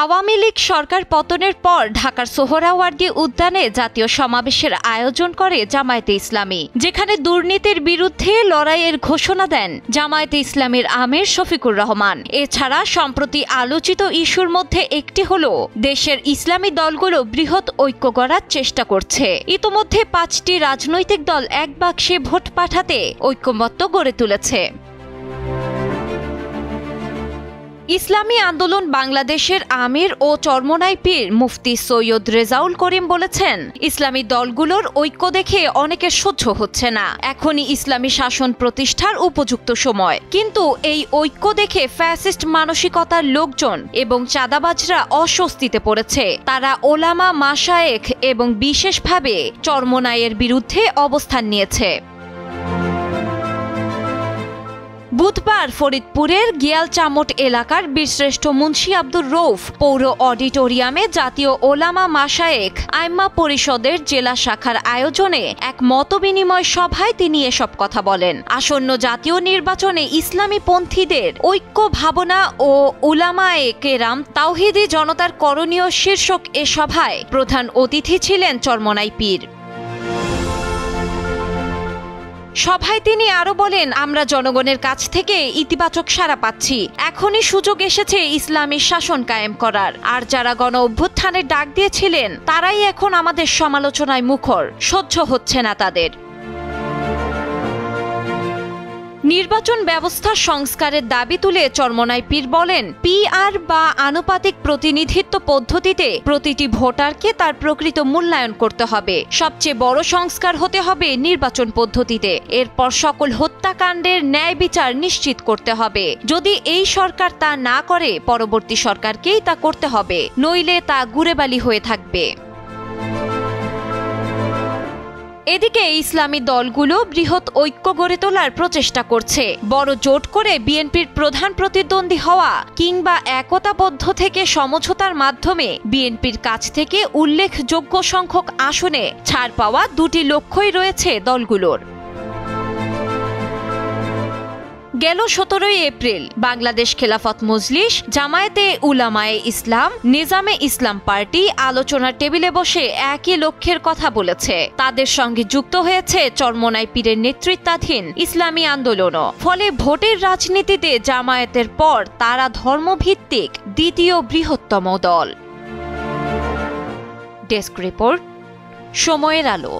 আওয়ামী লীগ সরকার পতনের পর ঢাকার সোহরাওয়ার্দী উদ্যানে জাতীয় সমাবেশের আয়োজন করে জামায়াতে ইসলামী, যেখানে দুর্নীতির বিরুদ্ধে লড়াইয়ের ঘোষণা দেন জামায়াতে ইসলামীর আমির শফিকুর রহমান। এছাড়া সম্প্রতি আলোচিত ইস্যুর মধ্যে একটি হল দেশের ইসলামী দলগুলো বৃহৎ ঐক্য গড়ার চেষ্টা করছে। ইতোমধ্যে 5টি রাজনৈতিক দল এক বাক্সে ভোট পাঠাতে ঐক্যমত্য গড়ে তুলেছে। ইসলামী আন্দোলন বাংলাদেশের আমির ও চরমোনাই পীর মুফতি সৈয়দ রেজাউল করিম বলেছেন, ইসলামী দলগুলোর ঐক্য দেখে অনেকের সহ্য হচ্ছে না। এখনই ইসলামী শাসন প্রতিষ্ঠার উপযুক্ত সময়। কিন্তু এই ঐক্য দেখে ফ্যাসিস্ট মানসিকতার লোকজন এবং চাঁদাবাজরা অস্বস্তিতে পড়েছে। তারা ওলামা, মাশায়েখ এবং বিশেষভাবে চরমোনাইয়ের বিরুদ্ধে অবস্থান নিয়েছে। বুধবার ফরিদপুরের গিয়ালচামট এলাকার বীরশ্রেষ্ঠ মুন্সি আব্দুর রৌফ পৌর অডিটোরিয়ামে জাতীয় ওলামা, মাশায়েখ, আইম্মা পরিষদের জেলা শাখার আয়োজনে এক মতবিনিময় সভায় তিনি এসব কথা বলেন। আসন্ন জাতীয় নির্বাচনে ইসলামী পন্থীদের ঐক্য ভাবনা ও উলামায়ে কেরাম তাওহিদি জনতার করণীয় শীর্ষক এ সভায় প্রধান অতিথি ছিলেন চরমোনাই পীর। সভায় তিনি আরো বলেন, আমরা জনগণের কাছ থেকে ইতিবাচক সাড়া পাচ্ছি। এখনই সুযোগ এসেছে ইসলামী শাসন কায়েম করার। আর যারা গণ অভ্যুত্থানের ডাক দিয়েছিলেন তারাই এখন আমাদের সমালোচনায় মুখর। সহ্য হচ্ছে না তাদের। নির্বাচন ব্যবস্থা সংস্কারের দাবি তুলে চরমোনাই পীর বলেন, পিআর বা আনুপাতিক প্রতিনিধিত্ব পদ্ধতিতে প্রতিটি ভোটারকে তার প্রকৃত মূল্যায়ন করতে হবে। সবচেয়ে বড় সংস্কার হতে হবে নির্বাচন পদ্ধতিতে। এরপর সকল হত্যাকাণ্ডের ন্যায় বিচার নিশ্চিত করতে হবে। যদি এই সরকার তা না করে, পরবর্তী সরকারকেই তা করতে হবে, নইলে তা গুড়েবালি হয়ে থাকবে। এদিকে ইসলামী দলগুলো বৃহৎ ঐক্য গড়ে তোলার প্রচেষ্টা করছে। বড় জোট করে বিএনপির প্রধান প্রতিদ্বন্দ্বী হওয়া কিংবা একতাবদ্ধ থেকে সমঝোতার মাধ্যমে বিএনপির কাছ থেকে উল্লেখযোগ্য সংখ্যক আসনে ছাড় পাওয়া দুটি লক্ষ্যই রয়েছে দলগুলোর। গেল 17 এপ্রিল বাংলাদেশ খেলাফত মজলিস, জামায়াতে উলামায়ে ইসলাম, নিজামে ইসলাম পার্টি আলোচনার টেবিলে বসে একই লক্ষ্যের কথা বলেছে। তাদের সঙ্গে যুক্ত হয়েছে চরমোনাই পীরের নেতৃত্বাধীন ইসলামী আন্দোলনও। ফলে ভোটের রাজনীতিতে জামায়াতের পর তারা ধর্মভিত্তিক দ্বিতীয় বৃহত্তম দল। ডেস্ক রিপোর্ট, সময়ের আলো।